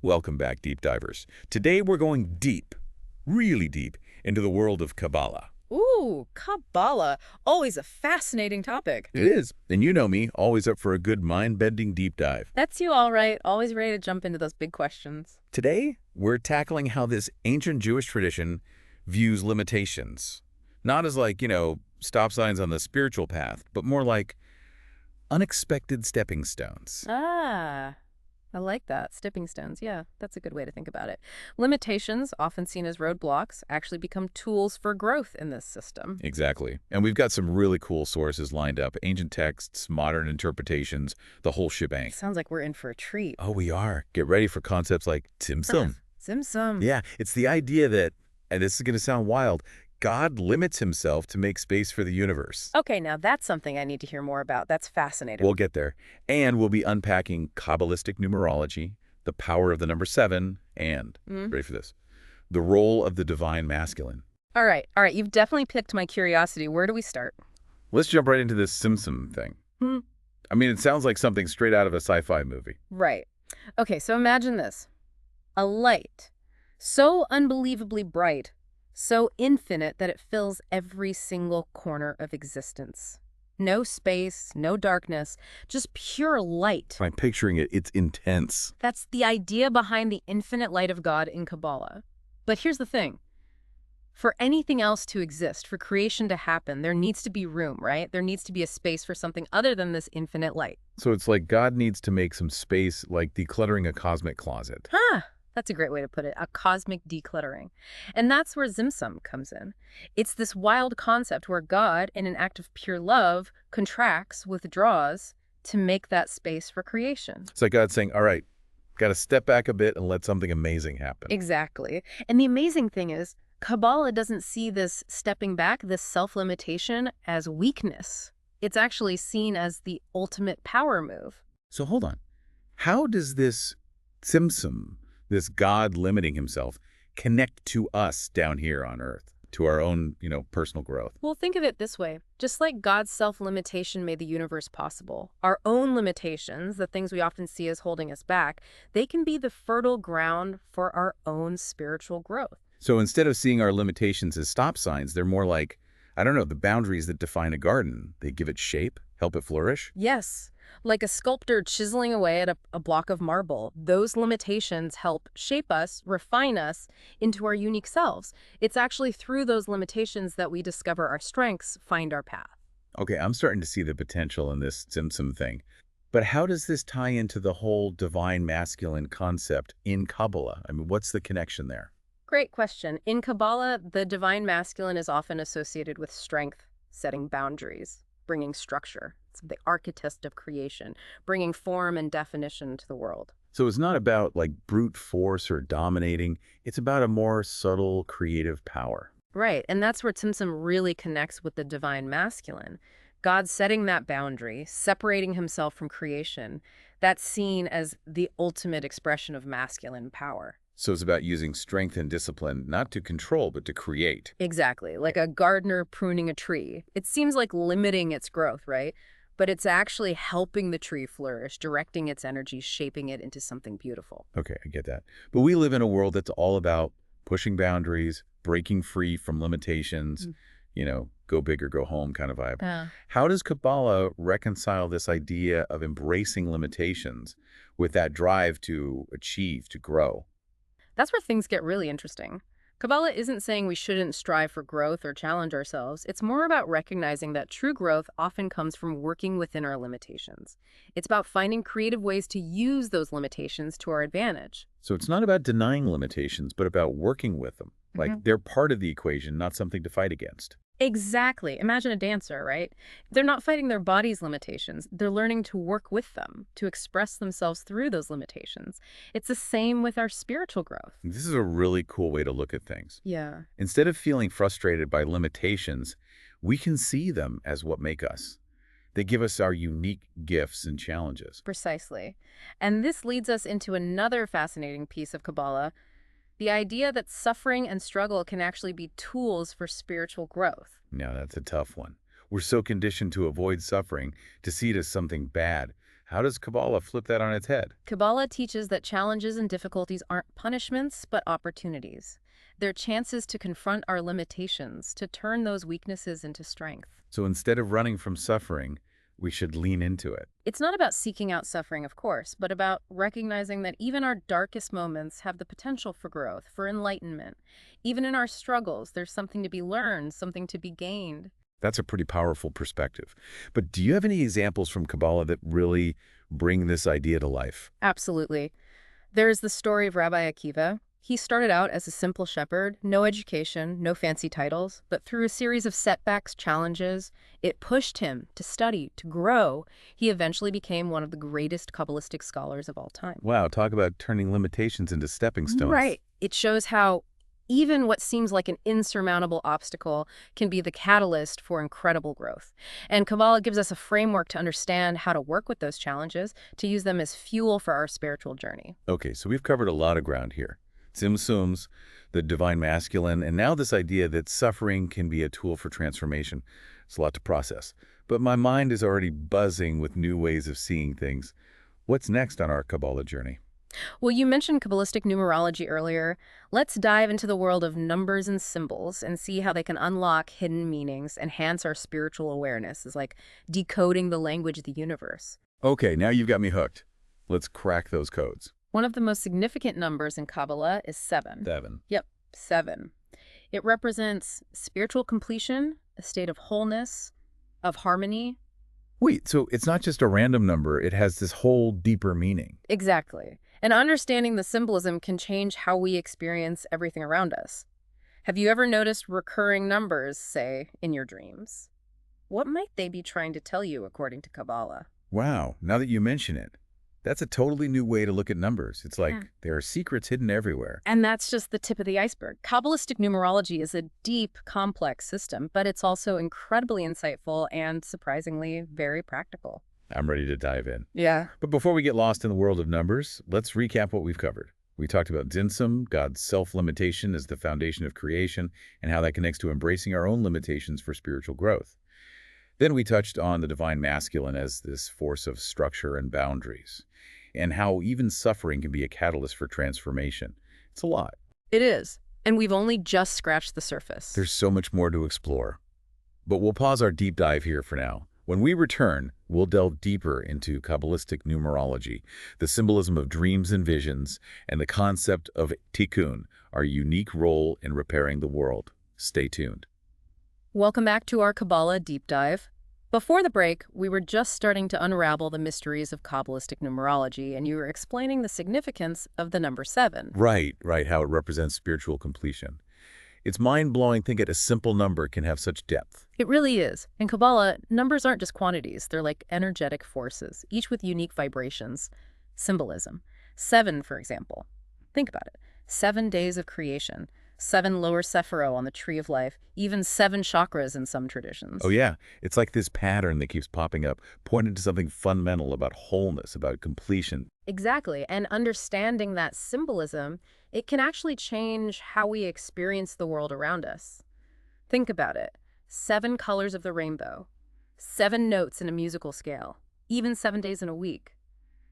Welcome back, deep divers. Today we're going deep, really deep, into the world of Kabbalah. Ooh, Kabbalah. Always a fascinating topic. It is, and you know me, always up for a good mind-bending deep dive. That's you all right. Always ready to jump into those big questions. Today, we're tackling how this ancient Jewish tradition views limitations. Not as like, stop signs on the spiritual path, but more like unexpected stepping stones. Ah, I like that. Stepping stones. Yeah, that's a good way to think about it. Limitations, often seen as roadblocks, actually become tools for growth in this system. Exactly. And we've got some really cool sources lined up. Ancient texts, modern interpretations, the whole shebang. Sounds like we're in for a treat. Oh, we are. Get ready for concepts like tzimtzum. Sim. Yeah, it's the idea that, and this is going to sound wild, God limits himself to make space for the universe. Okay, now that's something I need to hear more about. That's fascinating. We'll get there. And we'll be unpacking Kabbalistic numerology, the power of the number 7, and, ready for this, the role of the divine masculine. All right. You've definitely piqued my curiosity. Where do we start? Let's jump right into this Tzimtzum thing. I mean, it sounds like something straight out of a sci-fi movie. Right. Okay, so imagine this. A light so unbelievably bright, so infinite that it fills every single corner of existence. No space, no darkness, just pure light. I'm picturing it. It's intense. That's the idea behind the infinite light of God in Kabbalah. But here's the thing. For anything else to exist, for creation to happen, there needs to be room, right? There needs to be a space for something other than this infinite light. So it's like God needs to make some space, like decluttering a cosmic closet. That's a great way to put it, a cosmic decluttering. And that's where Tzimtzum comes in. It's this wild concept where God, in an act of pure love, contracts, withdraws to make that space for creation. It's like God saying, all right, got to step back a bit and let something amazing happen. Exactly. And the amazing thing is, Kabbalah doesn't see this stepping back, this self-limitation, as weakness. It's actually seen as the ultimate power move. So hold on. How does this Tzimtzum, this God limiting himself, connect to us down here on Earth, to our own, personal growth? Well, think of it this way. Just like God's self-limitation made the universe possible, our own limitations, the things we often see as holding us back, they can be the fertile ground for our own spiritual growth. So instead of seeing our limitations as stop signs, they're more like, the boundaries that define a garden. They give it shape, help it flourish. Yes. Like a sculptor chiseling away at a block of marble, those limitations help shape us, refine us into our unique selves. It's actually through those limitations that we discover our strengths, find our path. Okay, I'm starting to see the potential in this Tzimtzum thing. But how does this tie into the whole divine masculine concept in Kabbalah? I mean, what's the connection there? Great question. In Kabbalah, the divine masculine is often associated with strength, setting boundaries, bringing structure. It's the architect of creation, bringing form and definition to the world. So it's not about like brute force or dominating. It's about a more subtle creative power. Right, and that's where Tzimtzum really connects with the divine masculine. God setting that boundary, separating himself from creation, that's seen as the ultimate expression of masculine power. So it's about using strength and discipline, not to control, but to create. Exactly, like a gardener pruning a tree. It seems like limiting its growth, right? But it's actually helping the tree flourish, directing its energy, shaping it into something beautiful. Okay, I get that. But we live in a world that's all about pushing boundaries, breaking free from limitations, go big or go home kind of vibe. How does Kabbalah reconcile this idea of embracing limitations with that drive to achieve, to grow? That's where things get really interesting. Kabbalah isn't saying we shouldn't strive for growth or challenge ourselves. It's more about recognizing that true growth often comes from working within our limitations. It's about finding creative ways to use those limitations to our advantage. So it's not about denying limitations, but about working with them. Like they're part of the equation, not something to fight against. Exactly. Imagine a dancer, right? They're not fighting their body's limitations. They're learning to work with them, to express themselves through those limitations. It's the same with our spiritual growth. This is a really cool way to look at things. Yeah. Instead of feeling frustrated by limitations, we can see them as what make us. They give us our unique gifts and challenges. Precisely. And this leads us into another fascinating piece of Kabbalah, the idea that suffering and struggle can actually be tools for spiritual growth. Now, that's a tough one. We're so conditioned to avoid suffering, to see it as something bad. How does Kabbalah flip that on its head? Kabbalah teaches that challenges and difficulties aren't punishments, but opportunities. They're chances to confront our limitations, to turn those weaknesses into strength. So instead of running from suffering, we should lean into it. It's not about seeking out suffering, of course, but about recognizing that even our darkest moments have the potential for growth, for enlightenment. Even in our struggles, there's something to be learned, something to be gained. That's a pretty powerful perspective. But do you have any examples from Kabbalah that really bring this idea to life? Absolutely. There's the story of Rabbi Akiva. He started out as a simple shepherd, no education, no fancy titles, but through a series of setbacks, challenges, it pushed him to study, to grow. He eventually became one of the greatest Kabbalistic scholars of all time. Wow, talk about turning limitations into stepping stones. Right. It shows how even what seems like an insurmountable obstacle can be the catalyst for incredible growth. And Kabbalah gives us a framework to understand how to work with those challenges, to use them as fuel for our spiritual journey. Okay, so we've covered a lot of ground here. Tzimtzums, the divine masculine, and now this idea that suffering can be a tool for transformation. It's a lot to process. But my mind is already buzzing with new ways of seeing things. What's next on our Kabbalah journey? Well, you mentioned Kabbalistic numerology earlier. Let's dive into the world of numbers and symbols and see how they can unlock hidden meanings, enhance our spiritual awareness. It's like decoding the language of the universe. Okay, now you've got me hooked. Let's crack those codes. One of the most significant numbers in Kabbalah is 7. 7. Yep, 7. It represents spiritual completion, a state of wholeness, of harmony. Wait, so it's not just a random number, it has this whole deeper meaning. Exactly. And understanding the symbolism can change how we experience everything around us. Have you ever noticed recurring numbers, say, in your dreams? What might they be trying to tell you according to Kabbalah? Wow, now that you mention it, that's a totally new way to look at numbers. It's like there are secrets hidden everywhere. And that's just the tip of the iceberg. Kabbalistic numerology is a deep, complex system, but it's also incredibly insightful and, surprisingly, very practical. I'm ready to dive in. Yeah. But before we get lost in the world of numbers, let's recap what we've covered. We talked about Tzimtzum, God's self-limitation as the foundation of creation, and how that connects to embracing our own limitations for spiritual growth. Then we touched on the divine masculine as this force of structure and boundaries, and how even suffering can be a catalyst for transformation. It's a lot. It is. And we've only just scratched the surface. There's so much more to explore. But we'll pause our deep dive here for now. When we return, we'll delve deeper into Kabbalistic numerology, the symbolism of dreams and visions, and the concept of tikkun, our unique role in repairing the world. Stay tuned. Welcome back to our Kabbalah deep dive. Before the break, we were just starting to unravel the mysteries of Kabbalistic numerology, and you were explaining the significance of the number 7. Right, how it represents spiritual completion. It's mind-blowing to think that a simple number can have such depth. It really is. In Kabbalah, numbers aren't just quantities. They're like energetic forces, each with unique vibrations. Symbolism. 7, for example. Think about it. 7 days of creation. 7 lower sephiro on the tree of life, even 7 chakras in some traditions. Oh yeah, it's like this pattern that keeps popping up, pointing to something fundamental about wholeness, about completion. Exactly, and understanding that symbolism, it can actually change how we experience the world around us. Think about it. 7 colors of the rainbow, 7 notes in a musical scale, even 7 days in a week.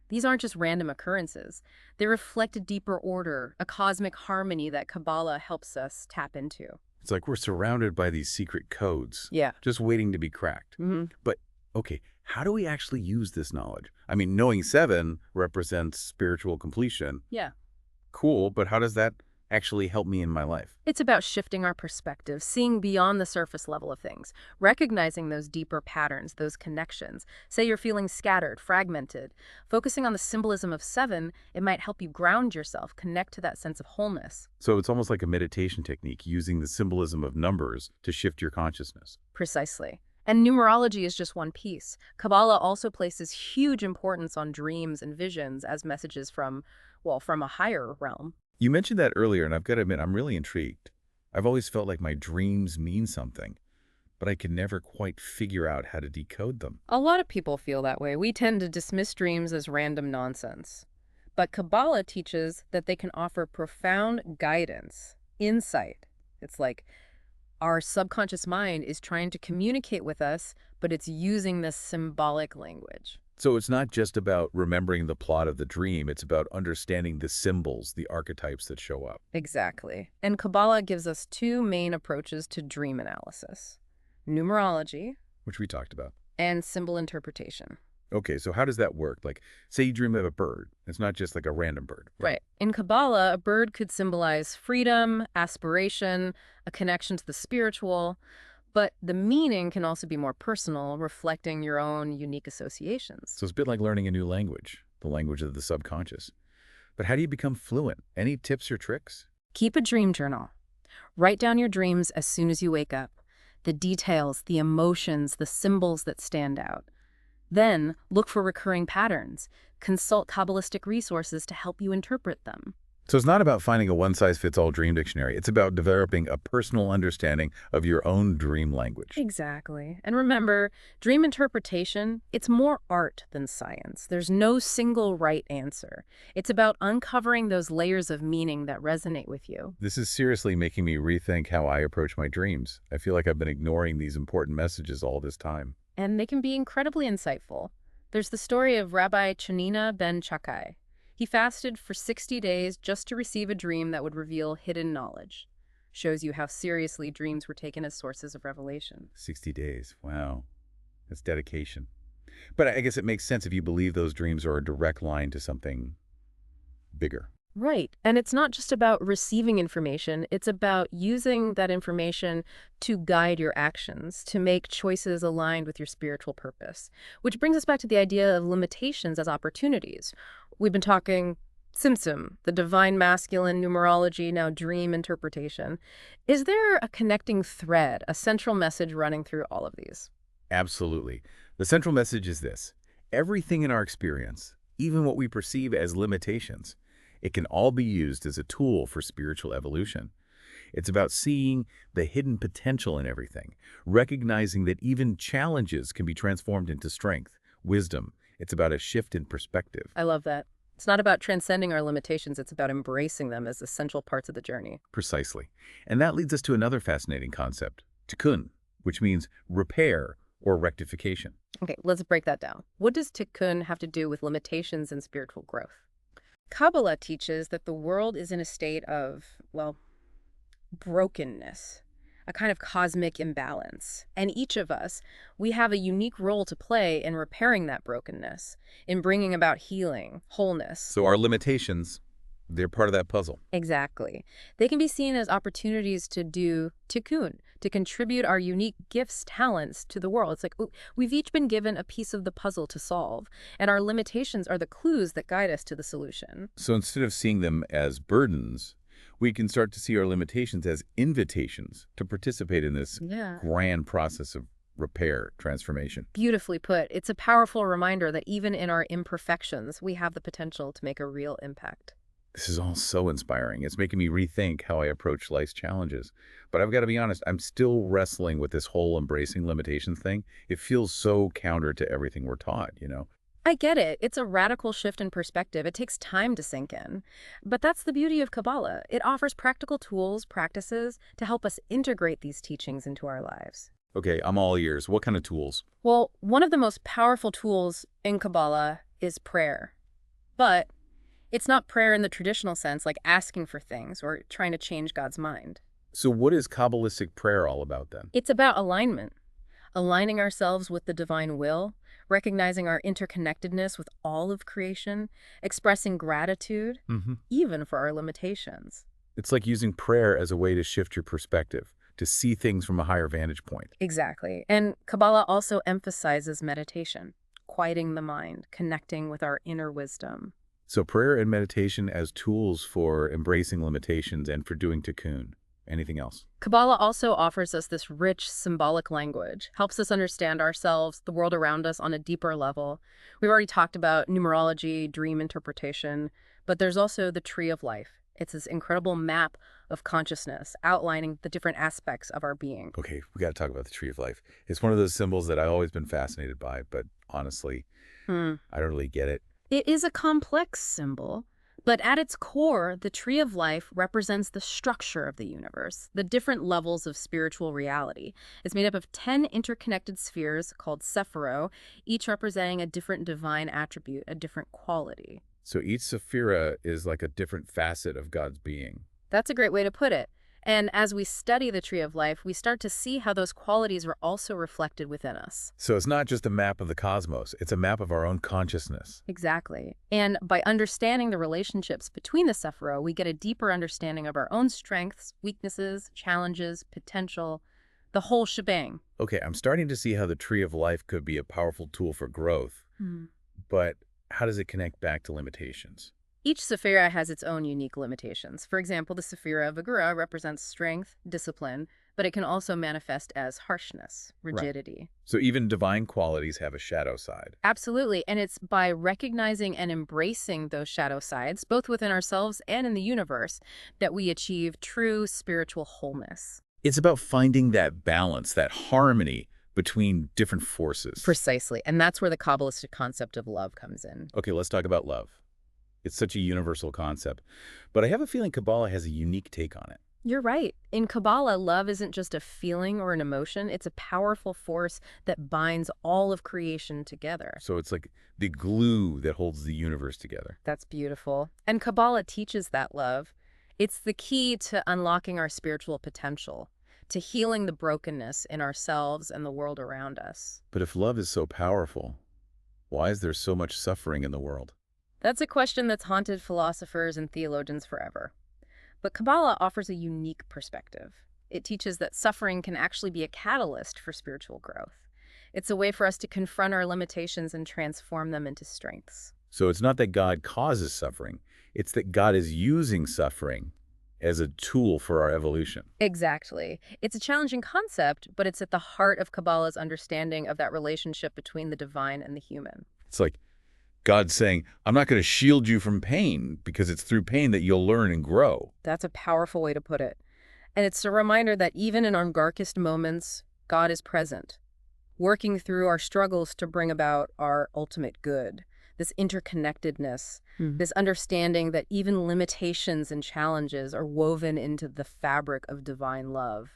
These aren't just random occurrences. They reflect a deeper order, a cosmic harmony that Kabbalah helps us tap into. It's like we're surrounded by these secret codes, Yeah. just waiting to be cracked. But, okay, how do we actually use this knowledge? I mean, knowing 7 represents spiritual completion. Yeah. Cool, but how does that actually help me in my life? It's about shifting our perspective, seeing beyond the surface level of things, recognizing those deeper patterns, those connections. Say you're feeling scattered, fragmented. Focusing on the symbolism of 7, it might help you ground yourself, connect to that sense of wholeness. So it's almost like a meditation technique, using the symbolism of numbers to shift your consciousness. Precisely. And numerology is just one piece. Kabbalah also places huge importance on dreams and visions as messages from a higher realm. You mentioned that earlier, and I've got to admit, I'm really intrigued. I've always felt like my dreams mean something, but I can never quite figure out how to decode them. A lot of people feel that way. We tend to dismiss dreams as random nonsense. But Kabbalah teaches that they can offer profound guidance, insight. It's like our subconscious mind is trying to communicate with us, but it's using this symbolic language. So it's not just about remembering the plot of the dream, it's about understanding the symbols, the archetypes that show up. Exactly. And Kabbalah gives us two main approaches to dream analysis: numerology Which we talked about. and symbol interpretation. Okay, so how does that work? Like, say you dream of a bird. It's not just like a random bird. Right. In Kabbalah, a bird could symbolize freedom, aspiration, a connection to the spiritual, but the meaning can also be more personal, reflecting your own unique associations. So it's a bit like learning a new language, the language of the subconscious. But how do you become fluent? Any tips or tricks? Keep a dream journal. Write down your dreams as soon as you wake up. The details, the emotions, the symbols that stand out. Then, look for recurring patterns. Consult Kabbalistic resources to help you interpret them. So it's not about finding a one-size-fits-all dream dictionary. It's about developing a personal understanding of your own dream language. Exactly. And remember, dream interpretation, it's more art than science. There's no single right answer. It's about uncovering those layers of meaning that resonate with you. This is seriously making me rethink how I approach my dreams. I feel like I've been ignoring these important messages all this time. And they can be incredibly insightful. There's the story of Rabbi Chanina ben Chakkai. He fasted for 60 days just to receive a dream that would reveal hidden knowledge. Shows you how seriously dreams were taken as sources of revelation. 60 days. Wow. That's dedication. But I guess it makes sense if you believe those dreams are a direct line to something bigger. Right. And it's not just about receiving information. It's about using that information to guide your actions, to make choices aligned with your spiritual purpose. Which brings us back to the idea of limitations as opportunities. We've been talking Tzimtzum, the divine masculine, numerology, now dream interpretation. Is there a connecting thread, a central message running through all of these? Absolutely. The central message is this. Everything in our experience, even what we perceive as limitations, it can all be used as a tool for spiritual evolution. It's about seeing the hidden potential in everything, recognizing that even challenges can be transformed into strength, wisdom. It's about a shift in perspective. I love that. It's not about transcending our limitations. It's about embracing them as essential parts of the journey. Precisely. And that leads us to another fascinating concept, tikkun, which means repair or rectification. Okay, let's break that down. What does tikkun have to do with limitations and spiritual growth? Kabbalah teaches that the world is in a state of, well, brokenness, a kind of cosmic imbalance. And each of us, we have a unique role to play in repairing that brokenness, in bringing about healing, wholeness. So our limitations, they're part of that puzzle. Exactly. They can be seen as opportunities to do tikkun, to contribute our unique gifts, talents to the world. It's like we've each been given a piece of the puzzle to solve, and our limitations are the clues that guide us to the solution. So instead of seeing them as burdens, we can start to see our limitations as invitations to participate in this grand process of repair, transformation. Beautifully put. It's a powerful reminder that even in our imperfections, we have the potential to make a real impact. This is all so inspiring. It's making me rethink how I approach life's challenges. But I've got to be honest, I'm still wrestling with this whole embracing limitations thing. It feels so counter to everything we're taught, you know? I get it. It's a radical shift in perspective. It takes time to sink in. But that's the beauty of Kabbalah. It offers practical tools, practices, to help us integrate these teachings into our lives. Okay, I'm all ears. What kind of tools? Well, one of the most powerful tools in Kabbalah is prayer. But it's not prayer in the traditional sense, like asking for things or trying to change God's mind. So what is Kabbalistic prayer all about then? It's about alignment, aligning ourselves with the divine will, recognizing our interconnectedness with all of creation, expressing gratitude, even for our limitations. It's like using prayer as a way to shift your perspective, to see things from a higher vantage point. Exactly. And Kabbalah also emphasizes meditation, quieting the mind, connecting with our inner wisdom. So prayer and meditation as tools for embracing limitations and for doing tikkun. Anything else? Kabbalah also offers us this rich symbolic language, helps us understand ourselves, the world around us on a deeper level. We've already talked about numerology, dream interpretation, but there's also the tree of life. It's this incredible map of consciousness outlining the different aspects of our being. Okay, we got to talk about the tree of life. It's one of those symbols that I've always been fascinated by, but honestly, I don't really get it. It is a complex symbol, But at its core, the tree of life represents the structure of the universe, the different levels of spiritual reality. It's made up of 10 interconnected spheres called sephiro, each representing a different divine attribute, a different quality. So each sephira is like a different facet of God's being. That's a great way to put it. And as we study the tree of life, we start to see how those qualities are also reflected within us. So it's not just a map of the cosmos, it's a map of our own consciousness. Exactly. And by understanding the relationships between the sephiro, we get a deeper understanding of our own strengths, weaknesses, challenges, potential, the whole shebang. Okay, I'm starting to see how the tree of life could be a powerful tool for growth, but how does it connect back to limitations? Each sephira has its own unique limitations. For example, the sephira of Agura represents strength, discipline, but it can also manifest as harshness, rigidity. Right. So even divine qualities have a shadow side. Absolutely, and it's by recognizing and embracing those shadow sides, both within ourselves and in the universe, that we achieve true spiritual wholeness. It's about finding that balance, that harmony between different forces. Precisely, and that's where the Kabbalistic concept of love comes in. Okay, let's talk about love. It's such a universal concept, but I have a feeling Kabbalah has a unique take on it. You're right. In Kabbalah, love isn't just a feeling or an emotion. It's a powerful force that binds all of creation together. So it's like the glue that holds the universe together. That's beautiful. And Kabbalah teaches that love. It's the key to unlocking our spiritual potential, to healing the brokenness in ourselves and the world around us. But if love is so powerful, why is there so much suffering in the world? That's a question that's haunted philosophers and theologians forever. But Kabbalah offers a unique perspective. It teaches that suffering can actually be a catalyst for spiritual growth. It's a way for us to confront our limitations and transform them into strengths. So it's not that God causes suffering, it's that God is using suffering as a tool for our evolution. Exactly. It's a challenging concept, but it's at the heart of Kabbalah's understanding of that relationship between the divine and the human. It's like God's saying, I'm not going to shield you from pain because it's through pain that you'll learn and grow. That's a powerful way to put it. And it's a reminder that even in our darkest moments, God is present, working through our struggles to bring about our ultimate good. This interconnectedness, this understanding that even limitations and challenges are woven into the fabric of divine love.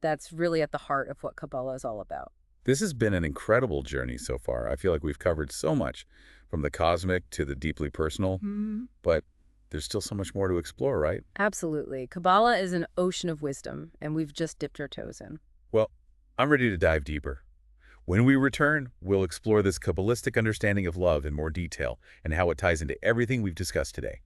That's really at the heart of what Kabbalah is all about. This has been an incredible journey so far. I feel like we've covered so much, from the cosmic to the deeply personal, but there's still so much more to explore, right? Absolutely. Kabbalah is an ocean of wisdom, and we've just dipped our toes in. Well, I'm ready to dive deeper. When we return, we'll explore this Kabbalistic understanding of love in more detail and how it ties into everything we've discussed today.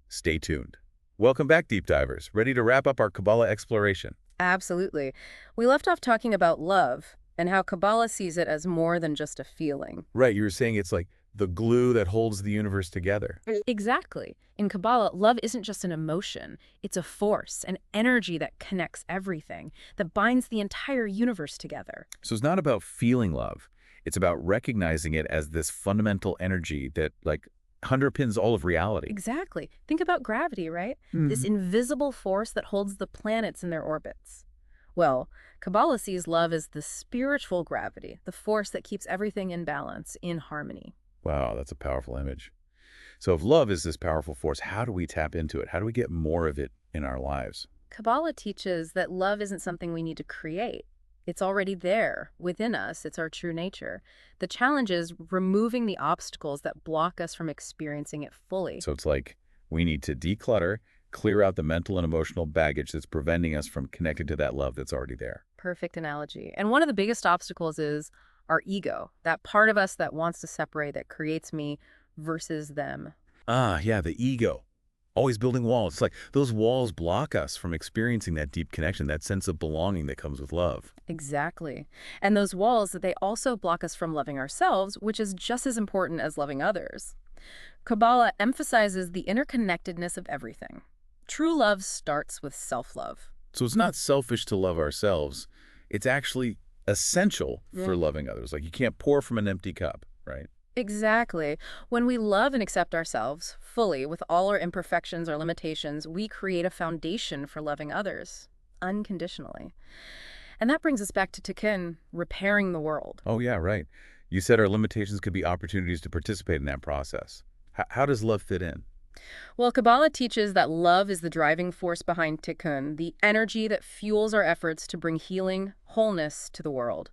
Stay tuned. Welcome back, Deep Divers. Ready to wrap up our Kabbalah exploration? Absolutely. We left off talking about love and how Kabbalah sees it as more than just a feeling. Right, you were saying it's like the glue that holds the universe together. Exactly. In Kabbalah, love isn't just an emotion. It's a force, an energy that connects everything, that binds the entire universe together. So it's not about feeling love. It's about recognizing it as this fundamental energy that, underpins all of reality. Exactly. Think about gravity, right? This invisible force that holds the planets in their orbits. Well, Kabbalah sees love as the spiritual gravity, the force that keeps everything in balance, in harmony. Wow, that's a powerful image. So if love is this powerful force, how do we tap into it? How do we get more of it in our lives? Kabbalah teaches that love isn't something we need to create. It's already there, within us. It's our true nature. The challenge is removing the obstacles that block us from experiencing it fully. So it's like we need to declutter, clear out the mental and emotional baggage that's preventing us from connecting to that love that's already there. Perfect analogy. And one of the biggest obstacles is our ego, that part of us that wants to separate, that creates me versus them. Ah, yeah, the ego. Always building walls. It's like those walls block us from experiencing that deep connection, that sense of belonging that comes with love. Exactly. And those walls, they also block us from loving ourselves, which is just as important as loving others. Kabbalah emphasizes the interconnectedness of everything. True love starts with self-love. So it's not selfish to love ourselves. It's actually essential for loving others. Like you can't pour from an empty cup, right? Exactly. When we love and accept ourselves fully with all our imperfections or limitations, we create a foundation for loving others unconditionally. And that brings us back to Tikkun, repairing the world. Oh, yeah, right. You said our limitations could be opportunities to participate in that process. How does love fit in? Well, Kabbalah teaches that love is the driving force behind tikkun, the energy that fuels our efforts to bring healing, wholeness to the world.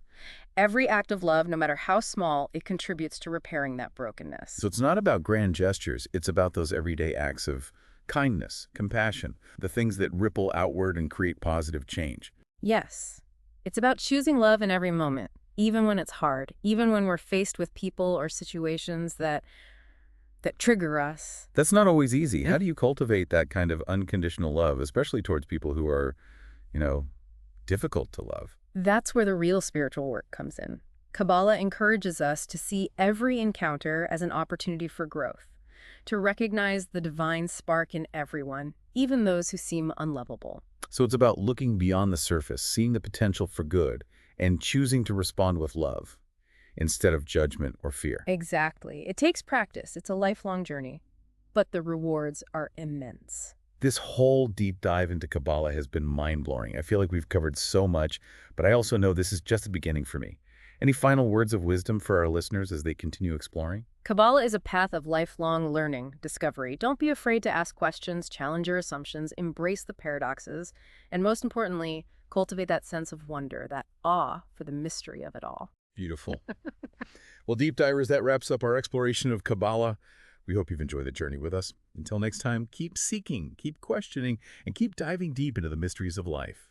Every act of love, no matter how small, it contributes to repairing that brokenness. So it's not about grand gestures. It's about those everyday acts of kindness, compassion, the things that ripple outward and create positive change. Yes, it's about choosing love in every moment, even when it's hard, even when we're faced with people or situations that trigger us. That's not always easy. Yeah. How do you cultivate that kind of unconditional love, especially towards people who are, you know, difficult to love? That's where the real spiritual work comes in. Kabbalah encourages us to see every encounter as an opportunity for growth, to recognize the divine spark in everyone, even those who seem unlovable. So it's about looking beyond the surface, seeing the potential for good, and choosing to respond with love instead of judgment or fear. Exactly. It takes practice. It's a lifelong journey, but the rewards are immense. This whole deep dive into Kabbalah has been mind-blowing. I feel like we've covered so much, but I also know this is just the beginning for me. Any final words of wisdom for our listeners as they continue exploring? Kabbalah is a path of lifelong learning, discovery. Don't be afraid to ask questions, challenge your assumptions, embrace the paradoxes, and most importantly, cultivate that sense of wonder, that awe for the mystery of it all. Beautiful. Well, Deep Divers, that wraps up our exploration of Kabbalah. We hope you've enjoyed the journey with us. Until next time, keep seeking, keep questioning, and keep diving deep into the mysteries of life.